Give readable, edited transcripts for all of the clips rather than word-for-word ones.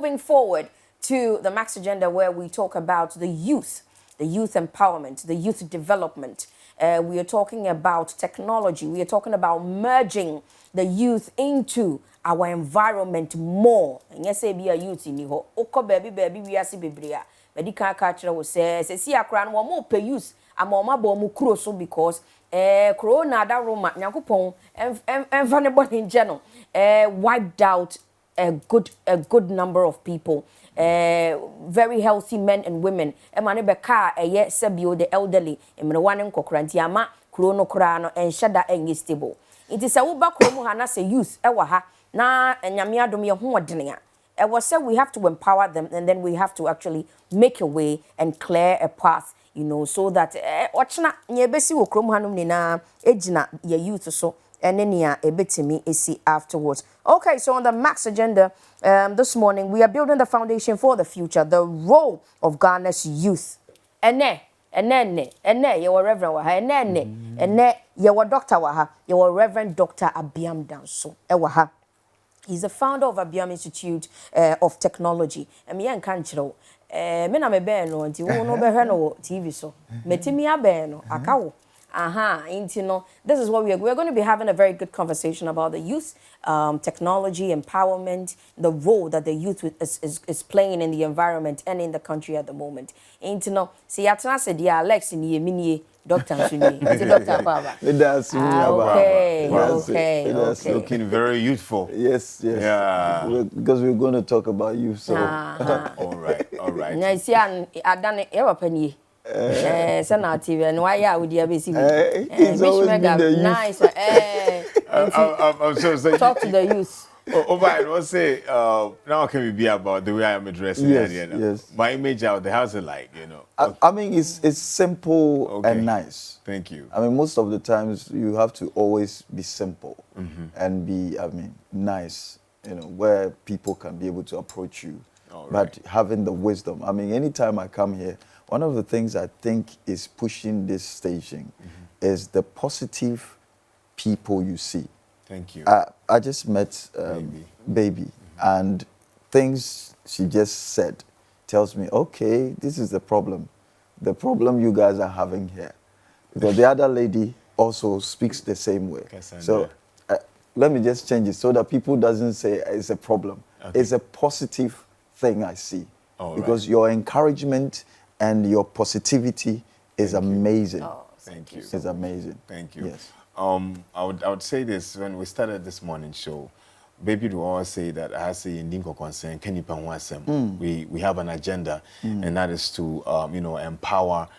moving forward to the Max Agenda, where we talk about the youth empowerment, the youth development. We are talking about technology. We are talking about merging the youth into our environment more. And yes, be a youth in the oko baby we are biblia. Medical culture will say see a crown one more per use a mama bomu so because corona da roma nyakopon and vulnerable in general wiped out a good number of people. Very healthy men and women. Emane beka sebio the elderly. Emene wane nkokranti ama krono krano and shada enye stable. It is a uba kromu hana se youth ewa ha na nyame adom ye ho odene a. Was said we have to empower them, and then we have to actually make a way and clear a path, so that ochna nyebesi wo kromu hanum ni na ejina ye youth so and then ebetimi esi afterwards. Okay, so on the Max Agenda this morning, we are building the foundation for the future, the role of Ghana's youth. Ene, you were Reverend Waha, ene, you were Dr. Waha, you were Reverend Dr. Abbeam Danso, Ewaha. He's the founder of Abbeam Institute of Technology. And me and Kanchiro, me na me be no, nti wo no be hwe no TV so. Metimi abe no, akawo. This is what we're going to be having a very good conversation about the youth, technology, empowerment, the role that the youth is playing in the environment and in the country at the moment. See, I said, yeah, Alex, in Doctor Dr. Baba. Okay. Looking very youthful. Yes. Yeah. Because we're going to talk about youth. So. All right. Now, see, I done it. TV and why are we there busy? It's always been the youth. Nice. I'm so sorry. Talk to the youth. I will say, now can we be about the way I am addressing yes. My image out the house is like, I mean, it's simple and nice. Thank you. I mean, most of the times you have to always be simple and be, nice, where people can be able to approach you. But having the wisdom. I mean, anytime I come here, one of the things I think is pushing this station is the positive people you see. Thank you. I just met Baby, and things she just said tells me, okay, this is the problem you guys are having here. Because the other lady also speaks the same way. So let me just change it so that people doesn't say it's a problem. Okay. It's a positive thing I see. Because your encouragement and your positivity is amazing. Thank you. It's amazing. Thank you. Yes. I would say this when we started this morning show. Baby would always say that I say in Dinko concern we have an agenda, and that is to empower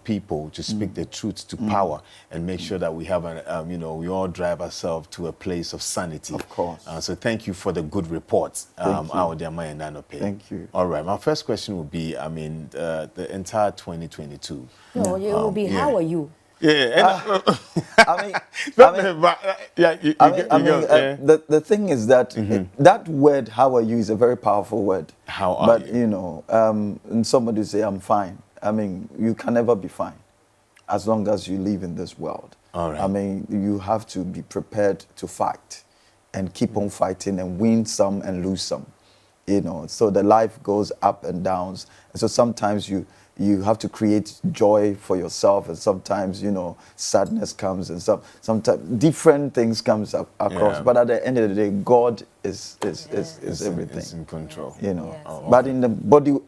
people to speak the truth to power and make sure that we have we all drive ourselves to a place of sanity. Of course. So thank you for the good reports out there, my Thank you. All right. My first question would be, the entire 2022. No, it will be how are you? The thing is that that word "how are you" is a very powerful word. How are you? But and somebody say I'm fine. I mean, you can never be fine as long as you live in this world. All right. I mean, you have to be prepared to fight and keep on fighting and win some and lose some. So the life goes up and downs. And so sometimes you have to create joy for yourself, and sometimes sadness comes, and sometimes different things comes across. But at the end of the day, God is everything. It's in control. But in the body,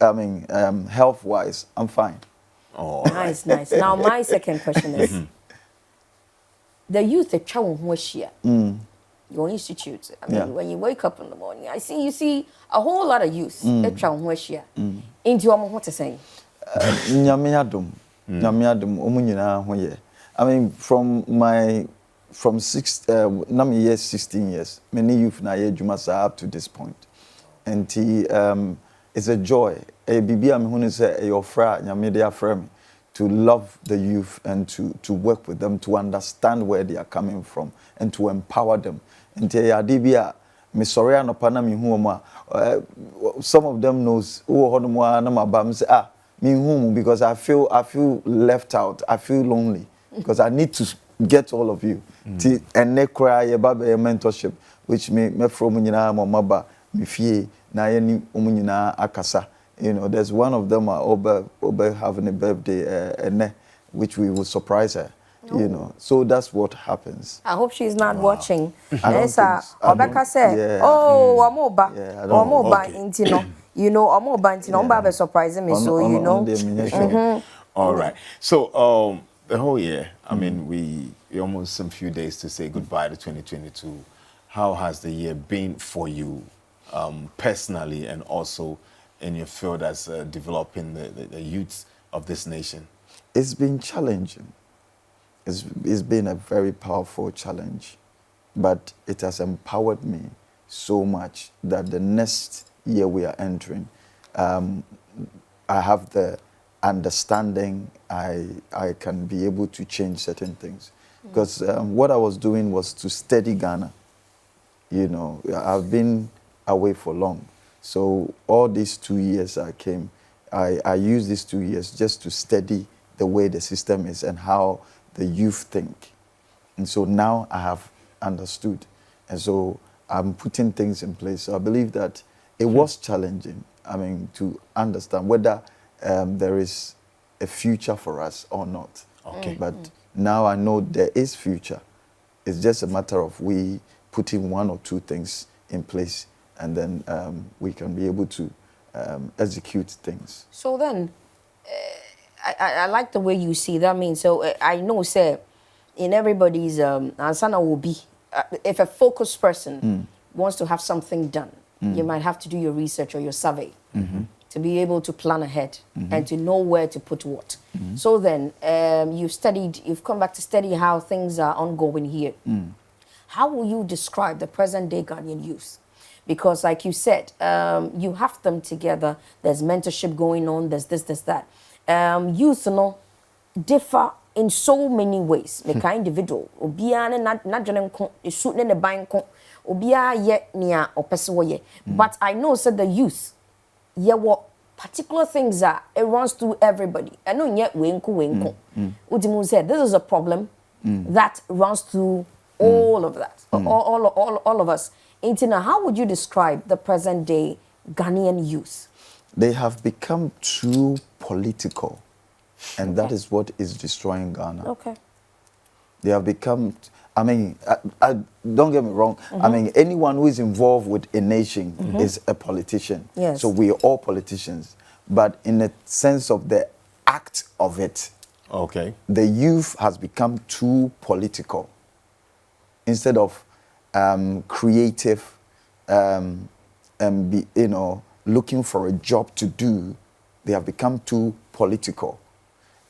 health wise, I'm fine. Oh, nice. Now my second question is the youth at your institute. I mean, when you wake up in the morning, you see a whole lot of youth at into what to say. Nyame adom omu nyina ho ye. I mean, from 16 years, many youth na ye dwuma sa up to this point. And it's a joy. Bibi am hu say your fra nyame dey afra me to love the youth and to work with them, to understand where they are coming from and to empower them. And adibia me sorry anopa na me hu omo some of them knows who hono na mabam say me home because I feel left out. I feel lonely because I need to get all of you. And ne cry about a mentorship, which me from nyina mama me fie na yeni umunyina akasa. You know, there's one of them Oba having a birthday which we will surprise her. You know, so that's what happens. I hope she's not watching. I don't think Obeka said, yeah. "Oh, Omoba, Yeah, I don't Omoba, okay. intino, you know, Omoba, intino, Omoba surprising me, so you know." All right. So the whole year, I mean, we almost some few days to say goodbye to 2022. How has the year been for you personally and also in your field as developing the youth of this nation? It's been challenging. It's been a very powerful challenge, but it has empowered me so much that the next year we are entering, I have the understanding I can be able to change certain things. Because what I was doing was to steady Ghana. You know, I've been away for long. So all these 2 years I came, I used these 2 years just to steady the way the system is and how the youth think. And so now I have understood. And so I'm putting things in place. So I believe that it was challenging, I mean, to understand whether there is a future for us or not. Okay. But now I know there is future. It's just a matter of we putting one or two things in place, and then we can be able to execute things. So then, I like the way you see that. Means so I know, say, in everybody's ansana will be if a focused person wants to have something done, you might have to do your research or your survey to be able to plan ahead and to know where to put what. So then, you've come back to study how things are ongoing here. How will you describe the present day Ghanaian youth? Because like you said, you have them together. There's mentorship going on. There's this, that. Youth, you know, differ in so many ways. Make an individual. Obiya ne na jene nko, esu ne ban nko. Obiya ye niya opese wo ye. But I know said the youth, ye what particular things are it runs through everybody. I know yet wenko. Udimu said this is a problem that runs through all of that, all of us. Intina, how would you describe the present day Ghanaian youth? They have become too political, and that is what is destroying Ghana. Okay. They have become, I mean, I don't get me wrong. I mean, anyone who is involved with a nation is a politician. Yes. So we are all politicians. But in the sense of the act of it, Okay. the youth has become too political instead of creative, looking for a job to do. They have become too political.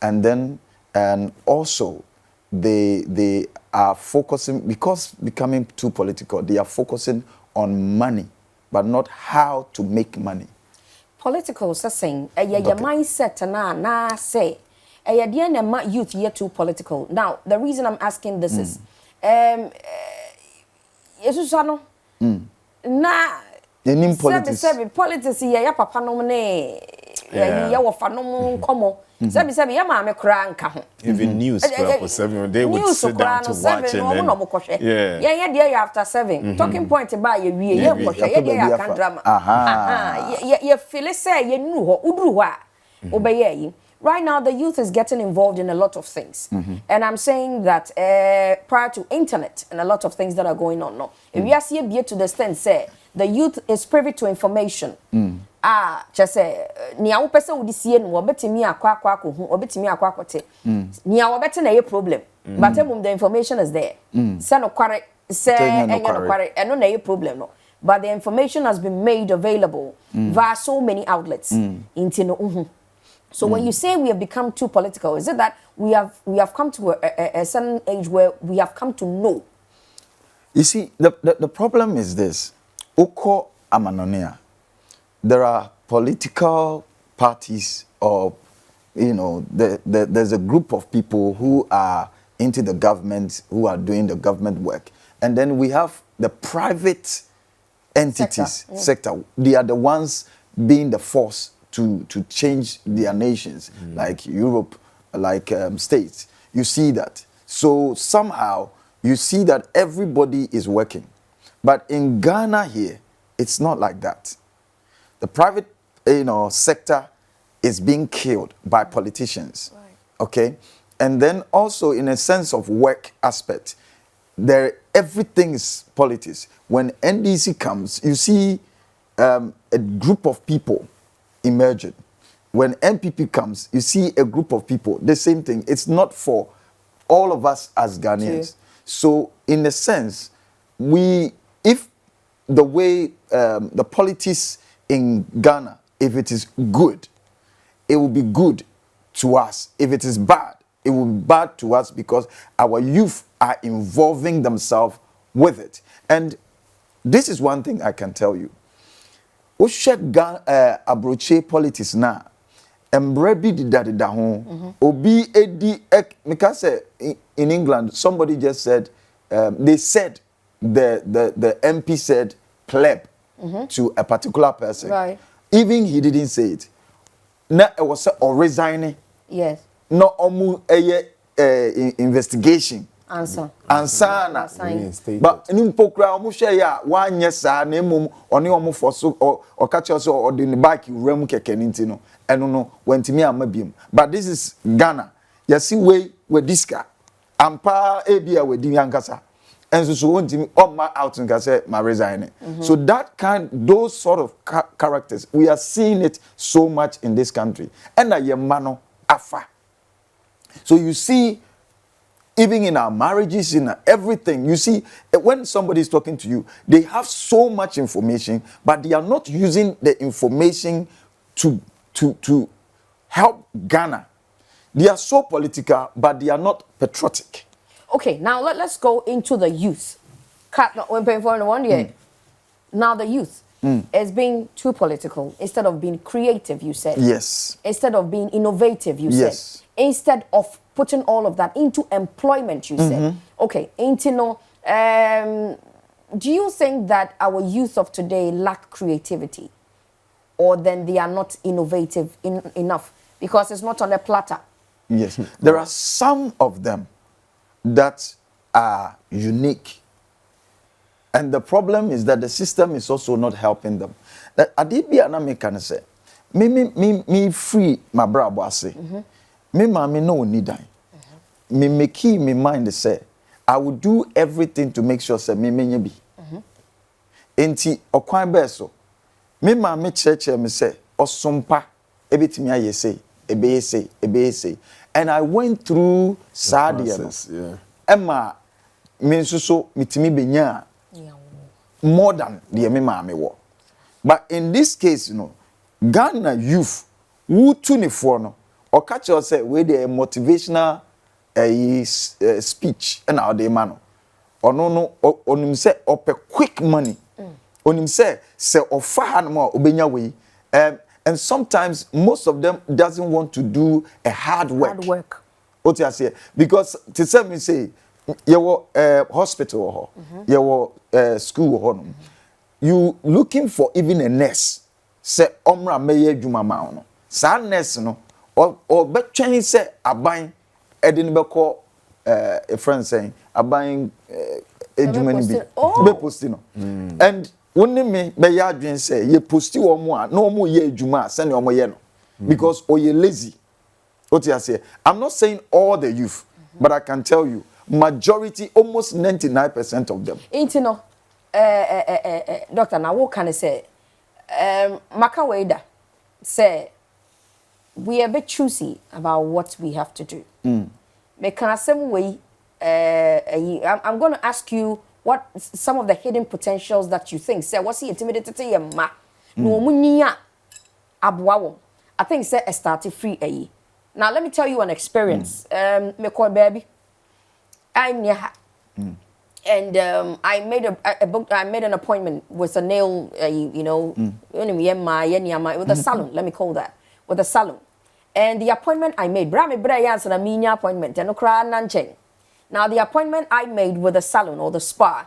And then, and also, they are focusing, because becoming too political, they are focusing on money, but not how to make money. Political saying, your mindset na say, na youth yet too political. Now, the reason I'm asking this is, Yesusano, na sebi politics ya papa no ne ya wofa no komo sebi ya maame kra nka ho even news for 7 they would sit down to watch and then yeah after 7 talking point about ye wie ye kohwe ye kan drama ye feel say ye nu ho uduru ho a obeye yi. Right now, the youth is getting involved in a lot of things. And I'm saying that prior to internet and a lot of things that are going on now, if we are seeing to the extent, say, the youth is privy to information. Just say, niya upesa udisiye no, obetimi akwa hu, obetimi akwa te. Niya obete na ye problem. But the information is there. Say no kware, say no kware, and no na ye problem no. But the information has been made available via so many outlets. Intino So when you say we have become too political, is it that we have come to a certain age where we have come to know? You see, the problem is this. Oko Amanonia. There are political parties or, there's a group of people who are into the government, who are doing the government work. And then we have the private entities, sector. They are the ones being the force to change their nations, like Europe, like states. You see that. So somehow you see that everybody is working. But in Ghana here, it's not like that. The private, sector is being killed by politicians. Right. Okay, and then also in a sense of work aspect, everything is politics. When NDC comes, you see a group of people emerging. When MPP comes, you see a group of people. The same thing. It's not for all of us as Ghanaians. True. So, in a sense, if the way the politics in Ghana, if it is good, it will be good to us. If it is bad, it will be bad to us because our youth are involving themselves with it. And this is one thing I can tell you. Abroche politics now. Embrebi dida ho. Obi edi because in England somebody just said they said the MP said pleb to a particular person. Right. Even he didn't say it. Na it was or resigning. Yes. No omu investigation. Answer. Ansana. Reinstated. But nimpokra omu hwe ya wanye saa na emom oni omu foso or catch us or the bike rem keke nti no eno no wentimi amabiem. But this is Ghana. You see we diska ampa ebia we di yankasa. And so wentimi my out and say my resign. So those sort of characters, we are seeing it so much in this country. And a yemano afa. So you see, even in our marriages, in everything, you see, when somebody is talking to you, they have so much information, but they are not using the information to help Ghana. They are so political, but they are not patriotic. Okay, now let's go into the youth. When paying for one year, now the youth is being too political instead of being creative. You said Yes. Instead of being innovative. You Yes. said instead of putting all of that into employment. You said okay. Do you think that our youth of today lack creativity, or then they are not innovative enough because it's not on a platter? Yes. There are some of them that are unique. And the problem is that the system is also not helping them. That Adibia na me can say, me free my bra bossy. Me mami no need I. Me make me mind say, I will do everything to make sure say me menye bi. Enti okwan beso. Me mami church me say, osumpa ebetimi aye say, ebe say. And I went through Sadia. Yeah. Emma minsuso mitimi benya more than the me wo. But in this case, Ghana youth who tuni for no or catch yourself with a motivational speech and our day man. Or no on him say up a quick money. On him say offer and more obenya way. And sometimes most of them doesn't want to do a hard work. Hard work. What you say? Because to say me say you hospital you school you looking for even a nurse say omra meye djuma ma no sa nurse no or betwen say aban edin be call a friend saying aban edjuma ni bi be post no and wonni me be ya adwen say ye posti wo mo a no mo ye adwuma say ne omo ye no because oye lazy. What you say? I'm not saying all the youth, but I can tell you majority, almost 99% of them. Intino, Doctor, now what can I say? Makaweda say we are a bit choosy about what we have to do. Make some way. I'm going to ask you what some of the hidden potentials that you think. Say, what's the intimidated to your ma? No munya abwawo. I think say a started free. Now let me tell you an experience. Me call baby. I'm near her. And I made a book. I made an appointment with a nail, with a salon. Let me call that with a salon. And the appointment I made, appointment. Now the appointment I made with the salon or the spa,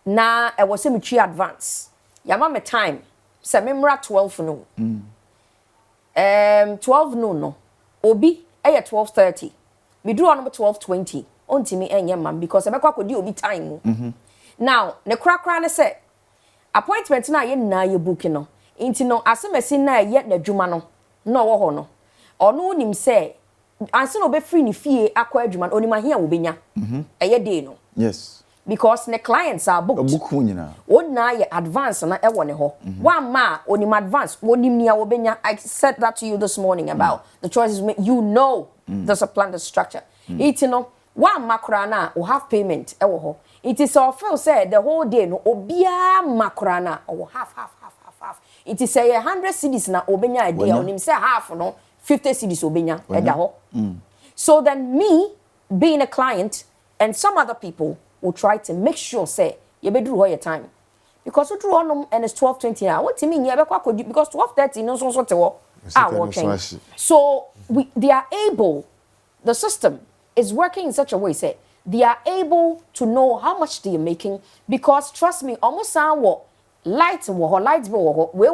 now I was in advance. Yama me time. Say me 12 noon. 12 noon no. Obi at 12:30. Me do on 12:20. Onti me enye mam because e mekwa kodi obi time. Now, ne kra ne say appointment na ye na ye book no. Inti no asemesi na ye na adwuma no na wo ho no ono nim say anse no be free ni fie akwa adwuma no onim ahia wo benya eye day no yes because the clients are booked book nyina wona ye advance na e wo ne ho one ma onim advance wonim nia wo benya. I said that to you this morning about the choices you know there's a plan, the structure it no one makra na o have payment e wo ho it is all feel say the whole day no obia makra na o half it is say 100 cedis na obenya idea onim say half no 50 cedis obenya eda ho. So then me being a client and some other people will try to make sure say you be do all your time because you do on and it's 12:20 now what mean you be because 12:30 no so te wo working. So they are able, the system is working in such a way say they are able to know how much they are making because trust me almost sound what light bill we e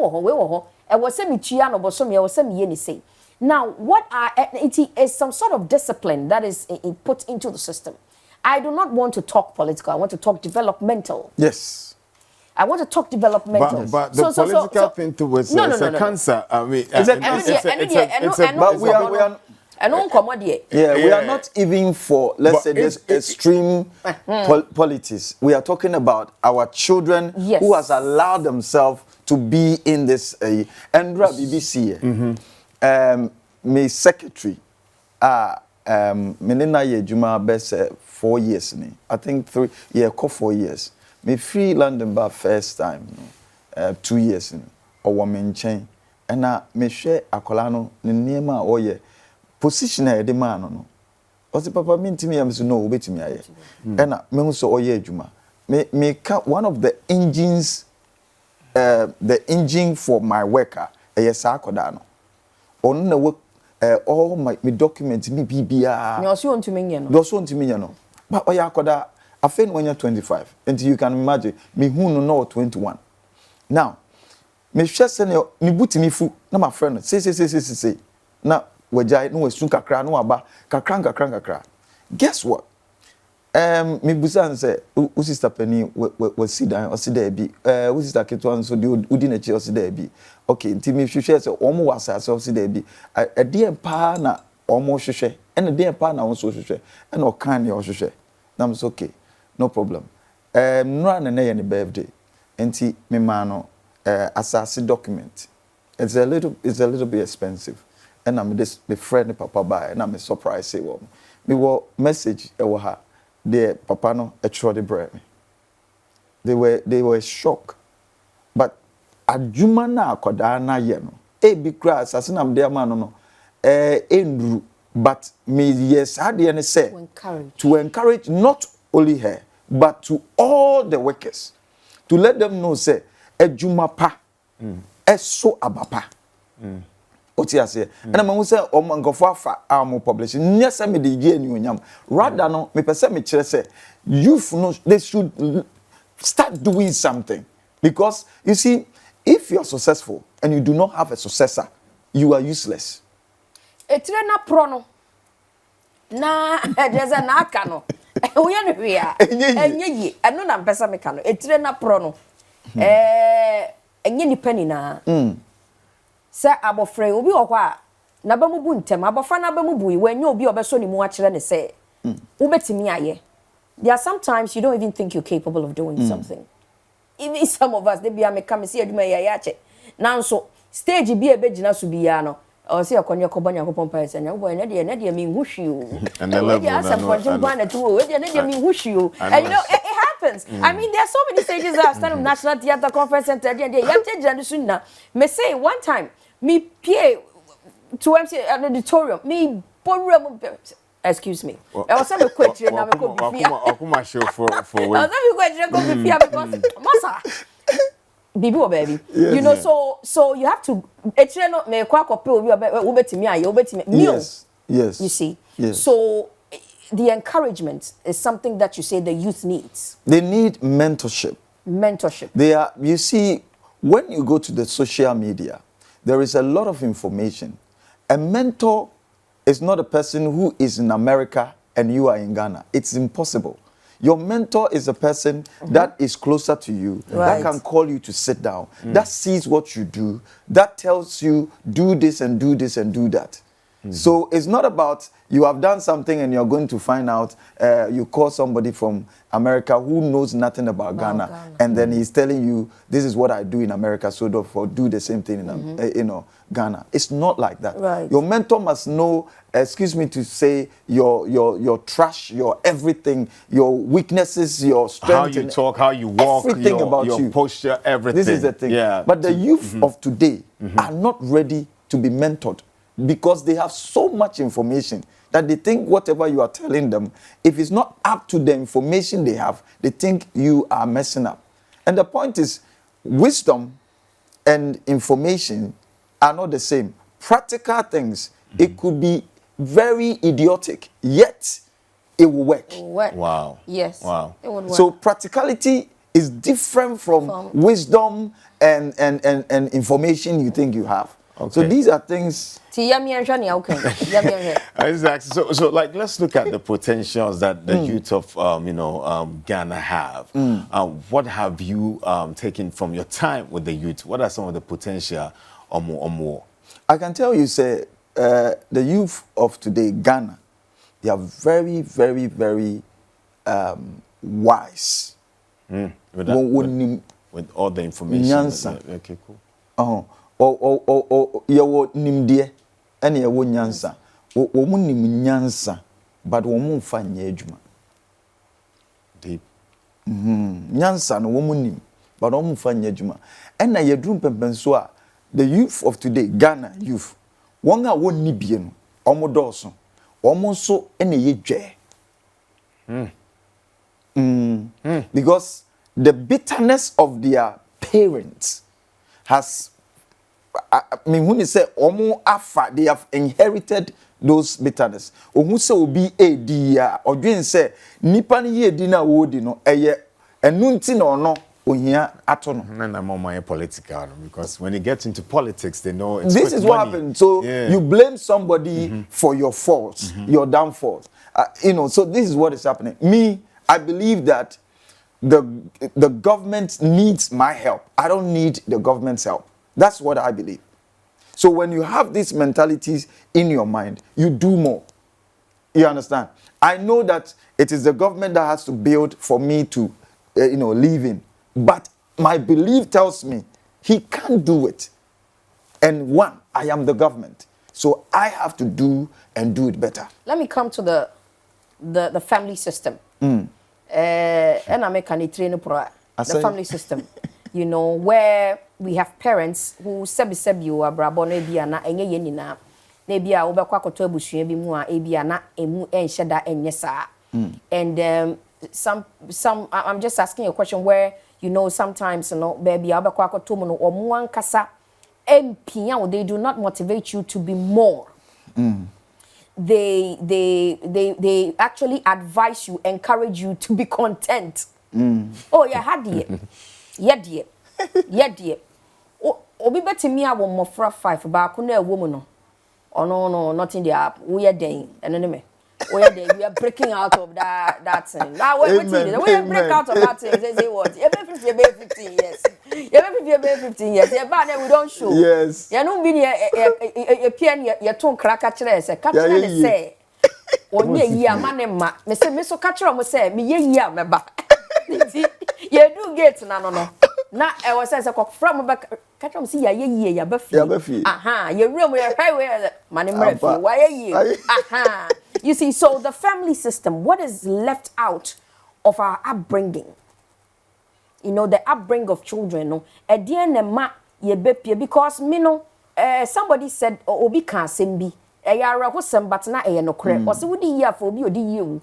was say me tua no boso me e was say me ye ni say. Now what it is some sort of discipline that is put into the system. I do not want to talk political, I want to talk developmental. Yes, I want to talk developmental. But the political thing too is a cancer. I mean, but we are we are not even for, let's say, this extreme politics. We are talking about our children who has allowed themselves to be in this. And BBC, my secretary, menina ye juma best 4 years ni. I think 4 years. Me free London by first time, 2 years ni. Or me chain. And na me share akolano ni niema oye. Position e de man no o se papa me ntimi am so no obetimi aye e na me so oye adwuma me one of the engine for my worker yes akoda no on na all my document me bibia no so ntimi nye no do so ntimi nye no but oye akoda afen when you're 25 and you can imagine me hu no 21 now me hwe se ne me butimi fu na my friend say na wajai no wesun kakra no aba kakra. Guess what? Me busan say u sister Penny we sit down o sit there bi u sister Ketwan so di udi na chi o sit there bi. Okay, nti me hwehwe say omo wasa so sit there bi. E de pa na omo hwehwe and de pa na won so hwehwe and o kan ne o hwehwe. Na me so okay, no problem. Nra na ye ne birthday. Nti me ma no asase document. It's a little bit expensive. And I'm this the friend papa by and I'm a surprise say well me wo message e wo ha the papa no e tro the bread they were shocked but adwuma na akoda na ye no e bi kra asase na mde ama no enduru but me yes had the say to encourage not only her but to all the workers to let them know say adwuma pa eso abapa Otiase and I'm say omankofo afa am publishing nyesa me de ye nyonyam rather no me pese me kire say youth no they should start doing something because you see if you are successful and you do not have a successor you are useless etire na pro no na edeze na aka no we ya no hia enye yi eno na pese me ka no etire na pro no enye nipa ni na se abofre obi okwa na ba mu bu ntem abofra na ba mu bu we nya obi obeso ni mu a kire ne se ubetimi aye. There are sometimes you don't even think you're capable of doing something. Even some of us they be am come see aduma ya che nanso stage bi e begina so biya no o se akonye kobonya kopon pa ese nya bo na de mi huhwi o and the level na mi huhwi o and you know it happens. I mean there are so many stages that stand up National Theatre Conference Center there ya tejira so na me say one time me pay to MC an auditorium me program excuse me I was saying question na me ko bi akuma show for I was saying question ko bi because masa Bibi or baby, you know, so you have to. Yes, yes. You see, yes. So the encouragement is something that you say the youth needs. They need mentorship. Mentorship. They are. You see, when you go to the social media, there is a lot of information. A mentor is not a person who is in America and you are in Ghana. It's impossible. Your mentor is a person that is closer to you, Right. that can call you to sit down, that sees what you do, that tells you do this and do this and do that. So it's not about you have done something and you're going to find out, you call somebody from America who knows nothing about Ghana, and then he's telling you, this is what I do in America, so therefore do the same thing in Ghana. It's not like that. Right. Your mentor must know, excuse me to say, your trash, your everything, your weaknesses, your strength. How you talk, how you walk, everything about your you. posture, everything. This is the thing. Yeah. But the youth of today are not ready to be mentored because they have so much information that they think whatever you are telling them, if it's not up to the information they have, they think you are messing up. And the point is, wisdom and information are not the same. Practical things, it could be very idiotic, yet it will work. What? Wow. Yes. Wow. It would work. So practicality is different from wisdom and information you think you have. Okay. So these are things. Exactly. So like, let's look at the potentials that the youth of Ghana have. What have you taken from your time with the youth? What are some of the potential or more? I can tell you, say, the youth of today, Ghana, they are very, very, very wise. With all the information. Nyansa. Okay, cool. Yawo nimdie ene yawo nyansa wo mu nim nyansa but wo mu fa nya adwuma Deep. nyansa no wo mu nim but wo mu fa nya adwuma ena yedrum pempenso a the youth of today, Ghana youth, won a won ni bie no omo dooso omo so ene ye dwe because the bitterness of their parents has, I mean, when you say omo afa, they have inherited those bitterness. Who say obi edia or doing say nipa ni ye di na wo di no eye enunti no no ohia atono. And I'm more political because when you get into politics, they know it's this is money. what happened. So yeah. you blame somebody for your faults, your downfalls. So this is what is happening. Me, I believe that the government needs my help. I don't need the government's help. That's what I believe. So when you have these mentalities in your mind, you do more. You understand? I know that it is the government that has to build for me to, live in. But my belief tells me he can't do it. And one, I am the government. So I have to do and do it better. Let me come to the family system. And I make an train pro the family system. Where we have parents who sebi o abrabo na bia na enye ye nyina na bia wo bekwa koto abusua bi mu a bia na emu enhye da enye saa. And some I'm just asking a question where sometimes baby wo bekwa koto mu no omo ankasa empia they do not motivate you to be more. They actually advise you, encourage you to be content. Oh yeah, had yeah. Obi betimi a wo mofra 5 ba ko na ewo mu no. No, not in the app. We are dying. We are breaking out of that thing. Now we break out of that thing. Say what? You be 15 years. You be 15 years. You ba we don't show. Yes. You no be you pian you ton kraka kire say. Catch them say. Onye yi amane ma. Me say me so catch them say me ye yi ameba. You do get no. Na e was say from back catch them see ya ba fi. Aha, you room we highway money mrefi. Why ye? Aha. You see, so the family system, what is left out of our upbringing? The upbringing of children, because somebody said obi kan sembi eyara ho sem but na eye no kre o se wodi ya for obi odi yewu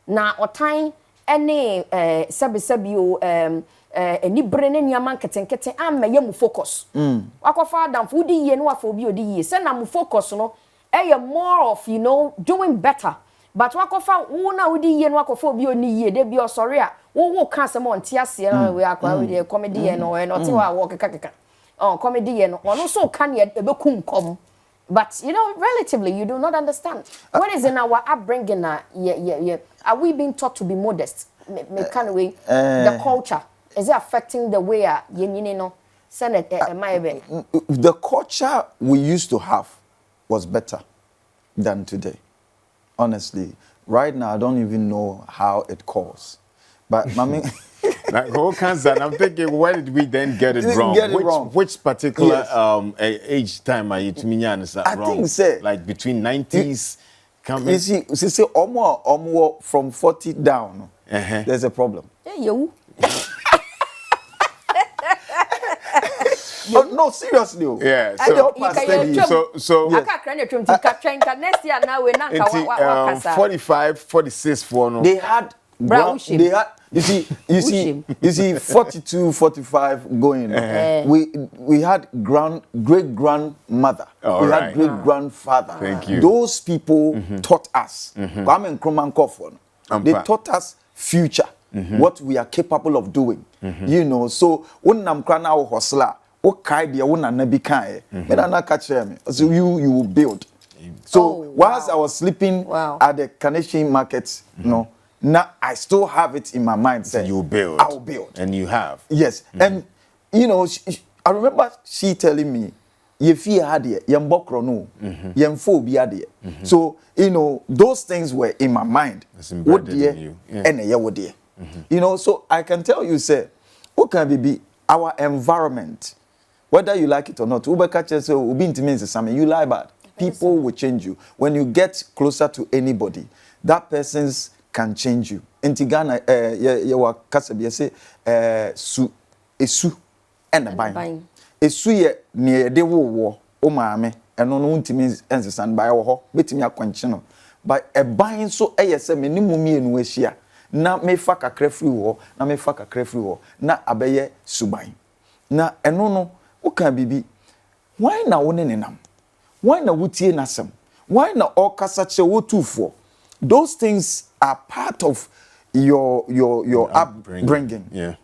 na otan ene sebi o eni brene niama nketenkete ameye mu focus akofa adam for odi ye no afọ obi odi ye se na mu focus no more of doing better but wakofa wo na odi ye no akofa obi oni ye de bi osori a wo kan se mo ntia se we akwa we comedy ye no e no ti wa wo keka comedy ye no ono so kan ye ebekunkom but relatively you do not understand what is in our upbringing Are we being taught to be modest? Me kind of way. The culture is it affecting the way you know? The culture we used to have was better than today. Honestly, right now I don't even know how it calls. But Mami, like whole cancer, I'm thinking, where did we then get it wrong? Which particular age time are you to me wrong? I think say like between 90s. You see, almost from 40 down. There's a problem. Yeah, you. Oh, no, seriously. Yeah. So I can't credit you to capture next year now. We're not 45, 46 for no. They had. They had. You see, 42, 45 going. We had great grandmother. We had great grandfather. Thank you. Those people taught us. They taught us future, what we are capable of doing. You know, so when I'm crying out hustler, okay, the one and be kind. So you will build. So whilst I was sleeping at the Carnation markets, no. Now I still have it in my mind. Saying, you build. I will build. And you have. Yes. And you know, I remember she telling me, "Ye fear had it, ye mbokro no, ye mphobia de." So you know, those things were in my mind. It's embedded in you. And you know, so I can tell you, say, what can be our environment, whether you like it or not. Uber catches so ubi means something. You lie bad. People will change you when you get closer to anybody. That person's can change you. In Ghana, you were Kasabi, say, esu and a bind. Esu ye near the war, o mammy, and no one to means and by our ho, betting your conchino. But a bind so a minimum me in Westia. Na me fuck a crefree war, na me fuck a crefree war, na abeye subai. Na and no, what can be? Why na one in them? Why na wutie nasem? Why na all kasache wo 2-4? Those things are part of your upbringing. Yeah.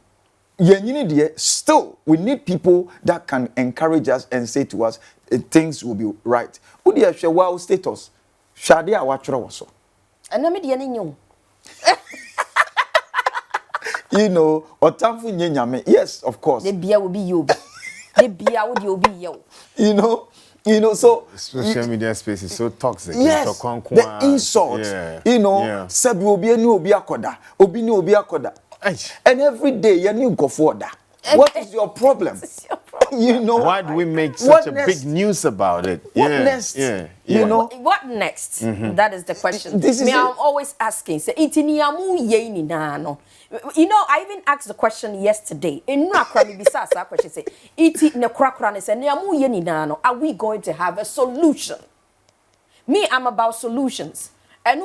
Still, we need people that can encourage us and say to us, things will be right. Who do you share wow status? Shadia wachra waso. And I made you know, otamfu nyenyame. Yes, of course. The beer will be you. The beer would be you. You know, so social media space is so toxic. Yes, the insult. You know, sabi obi ni obi akoda, obi ni obi akoda, and every day you need go forward. What is your problem? You know, why do we make such a big news about it? What next? You know, what next? That is the question. I'm always asking. Say, you know, I even asked the question yesterday. In question, say, are we going to have a solution? Me, I'm about solutions. And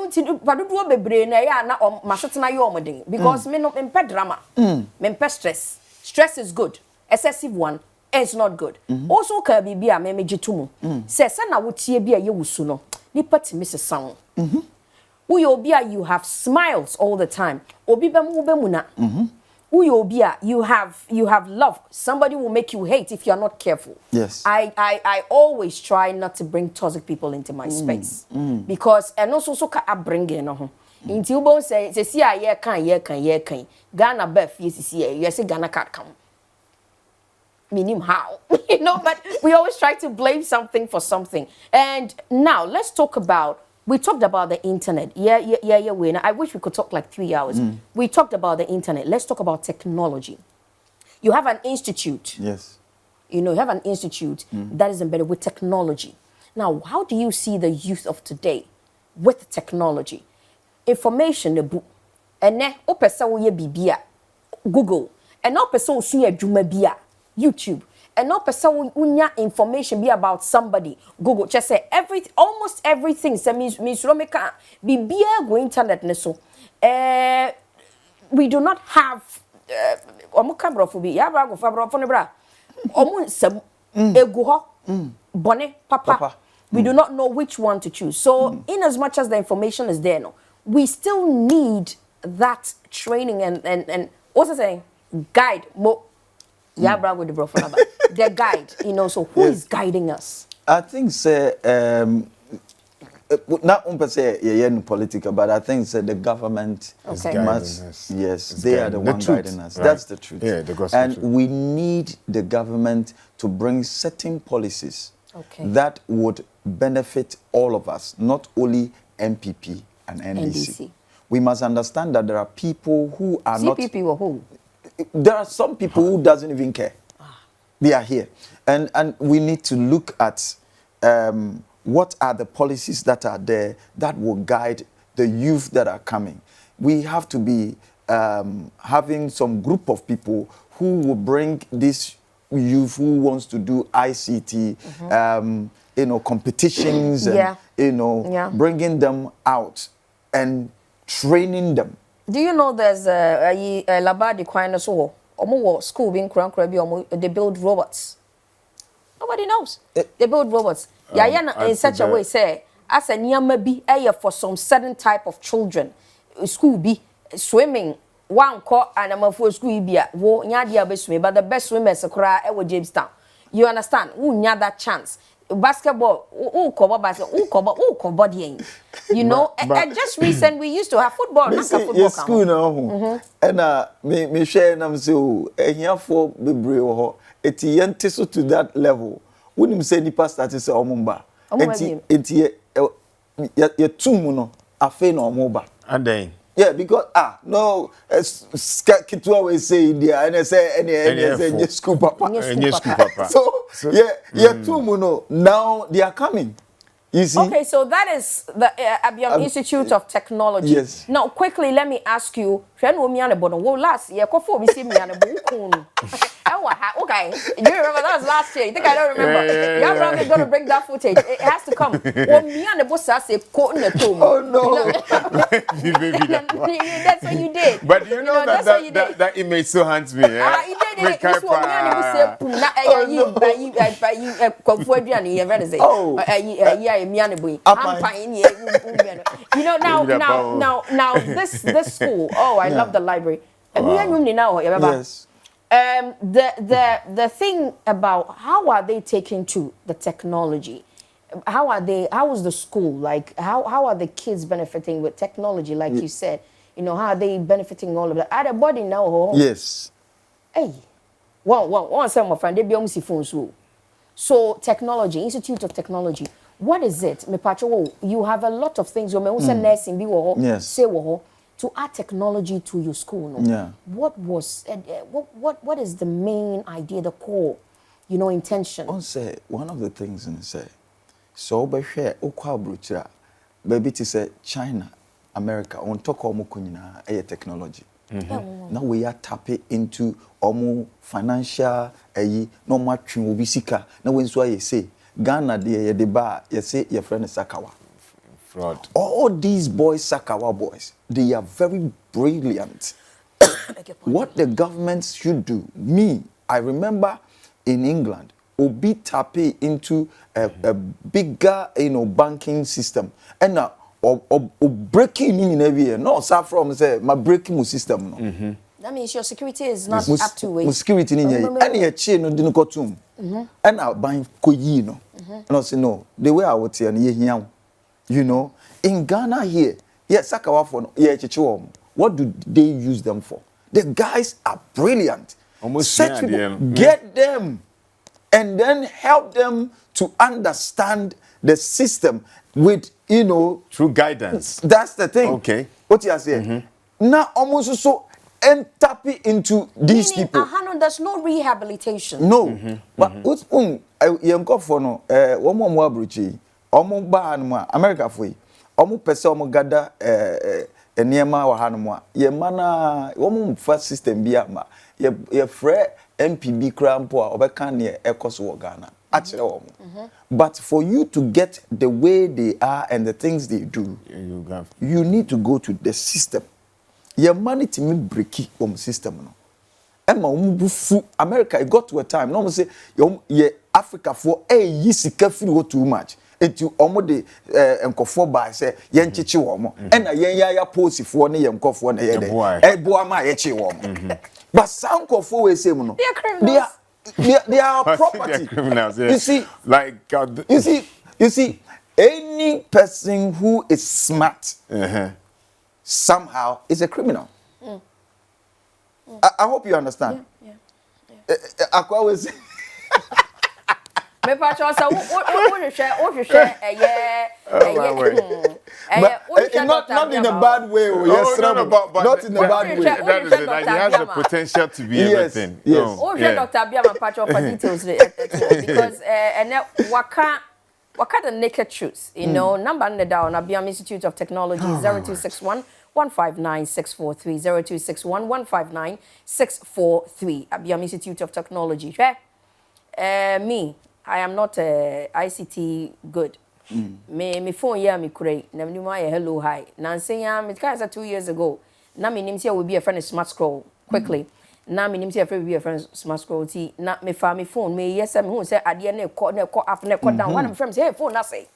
because me no drama, me stress. Stress is good. Excessive one is not good. Also, can be a memejitumu. Says, "Sana wutie be a yewusuno." Nipa ti Mrs. Sound. Uyobia, you have smiles all the time. Obiba mubemuna. Uyobia, you have love. Somebody will make you hate if you are not careful. Yes. I always try not to bring toxic people into my space because and also so ka bringing no. Until you say see a can Ghana Beth yes you say Ghana can't come. Meaning how? You know, but we always try to blame something for something. And now let's talk about. We talked about the internet. Yeah. I wish we could talk like 3 hours. We talked about the internet. Let's talk about technology. You have an institute. Yes. You know, you have an institute that is embedded with technology. Now, how do you see the youth of today with technology? Information, the book. And then, opesa wo ye bibia, Google. And opesa wo su ye dwuma bia, YouTube. And no person unya information be about somebody. Google just say almost everything. So means Romeka be go internet neso. We do not have omu camera for be ya bra go fabra for ne bra. Omu nsam egu ho bone papa. We do not know which one to choose. So in as much as the information is there, no, we still need that training and what's I saying? Guide more. Yeah, bravo, the guide, you know, so who is guiding us? I think, say, not say political, but I think the government must. Yes, they are the one guiding us. Right. That's the truth. Yeah, the gospel. And we need the government to bring certain policies that would benefit all of us, not only MPP and NDC. We must understand that there are people who are CPP or who? There are some people who doesn't even care. They are here. And we need to look at what are the policies that are there that will guide the youth that are coming. We have to be having some group of people who will bring this youth who wants to do ICT, competitions, and, bringing them out and training them. Do you know there's a Labadi Quine so school being they build robots? Nobody knows. They build robots. In such a way, say, as a nyama be for some certain type of children. School be swimming. One call and I'm for school be wo nyadia be swim, but the best swimmers akra e Jamestown. You understand? Who nya that chance? Basketball, who cover basketball, who cover body. You know, and just recent we used to have football. Football school now. And me share nam so here for bebre ho. Eti yente so to that level. When him say nipa start say omumba. Eti ye tumu no afe na omumba. And then yeah, because no, Kitu always say India, and I say any school papa. So yeah, two now they are coming. You see? Okay, so that is the Abbeam Institute of Technology. Yes. Now, quickly, let me ask you. Last year, okay. Do you remember that was last year? You think I don't remember? You're probably going to bring that footage. It has to come. Oh no! That's what you did. But you know that image still haunts me. He did it. You know now this school. Oh, I love the library. Yes. The thing about how are they taking to the technology? How is the school? Like how are the kids benefiting with technology? Like you said, how are they benefiting all of that? Are the body now? Yes. Hey. One say my friend, they be almost phones. So technology, Institute of Technology. What is it? Me pacho, you have a lot of things. You may also nursing be yes. Say to add technology to your school. No? Yeah. What is the main idea, the core, intention? On say one of the things in say, so by share okwa brucha, baby to say China, America, on talk omo kunyina technology. Now we are tapping into omo financial no much ubisika. Now when so I say Ghana the bar, you say your friend is Sakawa. Fraud. All these boys, Sakawa boys, they are very brilliant. What the government should do, I remember in England, Obi tapping into a bigger, banking system. And now, breaking in every year. No, start from say my breaking system. No. That means your security is not up to it. Security in here. Any chain no didn't go to. And now buying koyi no. And I say no. The way I would say here. In Ghana here, Sakawa for what do they use them for? The guys are brilliant. Almost get them and then help them to understand the system with through guidance. That's the thing. Okay. What you say? Now almost so tap into these people. There's no rehabilitation. No. But what's for no one more abruchi. Omo ba anuma America foi omo pese omo gada eniema wa hanuma ye mana omo first system bia ma ye frɛ MPB crampo a obeka ne ekoso wo Ghana akire omo but for you to get the way they are and the things they do you need to go to the system ye money to me breaki system no ema omo bufu America it got to a time no say ye Africa for yi sika free too much enti omo de enkofo ba say ye nchichi wo mo na ye ya posifo ne ye nkofo na ye de boa ma ye chi wo mo but some nkofo we say mu no they are property criminals, yeah. you see like you see Any person who is smart somehow is a criminal. I hope you understand. I always me pa cho so wo share not in a bad way. Yes, no, not in a bad way. That is it. Like, he has the potential to be everything. Yes. Oh, Dr. Abbeam pa cho for details because and waka the naked truth. You know, number on the down Abbeam Institute of Technology 0261 159 643 0261 159 643 Abbeam Institute of Technology. Me, I am not ICT good. Me phone yeah me kure. Na me hello hi. Na nsenya me kind of 2 years ago. Na me nim say will be a friend smart scroll quickly. Na me nim say will be a friend smart scroll ti. Na me fa me phone me yes me who say ade na call up na call down. One of my friends say hey phone na say.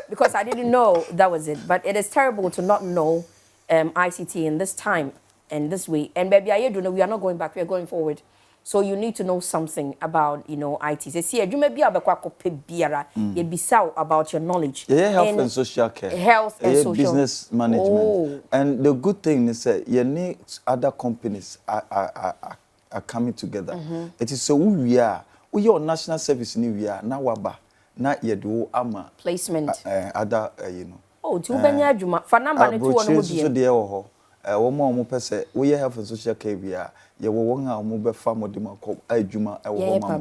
Because I didn't know that was it. But it is terrible to not know ICT in this time and this way. And baby, I do know we are not going back. We are going forward. So you need to know something about, you know, IT. They say you may be able to biara. You be about your knowledge. Yeah, health and social care. Health and social business management. And the good thing is that you need other companies are coming together. It is so we are national service new year now waba na yedo ama placement other you know. Oh, tu benya adwuma. For number ne tu ono so dey ho. Womo pese we health and social care bia ye wo won a mo be fa modima ko adwuma e wo ma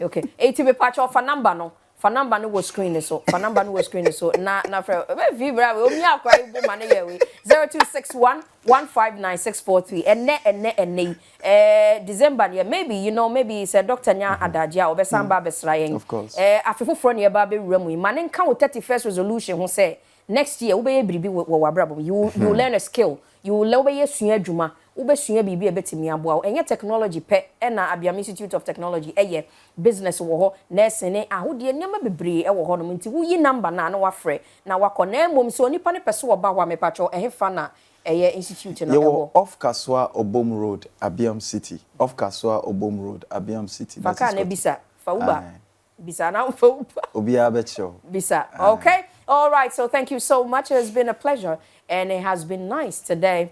okay 80 be patch off for number no was screen so for number no was screen so na for we bra we omi akwa ibo ma na ye we 0261 159 enne December yeah maybe you know maybe say Dr. Nya Adajia obesamba besrayen of course afefoforo ne ba be wura ma ne nka wo 31st resolution ho say next year we be biribi wo wabrabo you learn a skill you will be sua adwuma wo be sua biribi e betimi aboa enye technology pe na Abbeam Institute of Technology eye business wo ho nursing ne ahode nyama bebre e wo ho no nti wo yi number na wafre na wakọ na mom so nipa ne pese wo ba wa mepacho ehefa na eye institute na wo off Kaswa Obom Road Abbeam City off Kaswa Obom Road Abbeam City baka na bisa fa uba bisa na fa uba obi abecho bisa okay all right so thank you so much it has been a pleasure and it has been nice today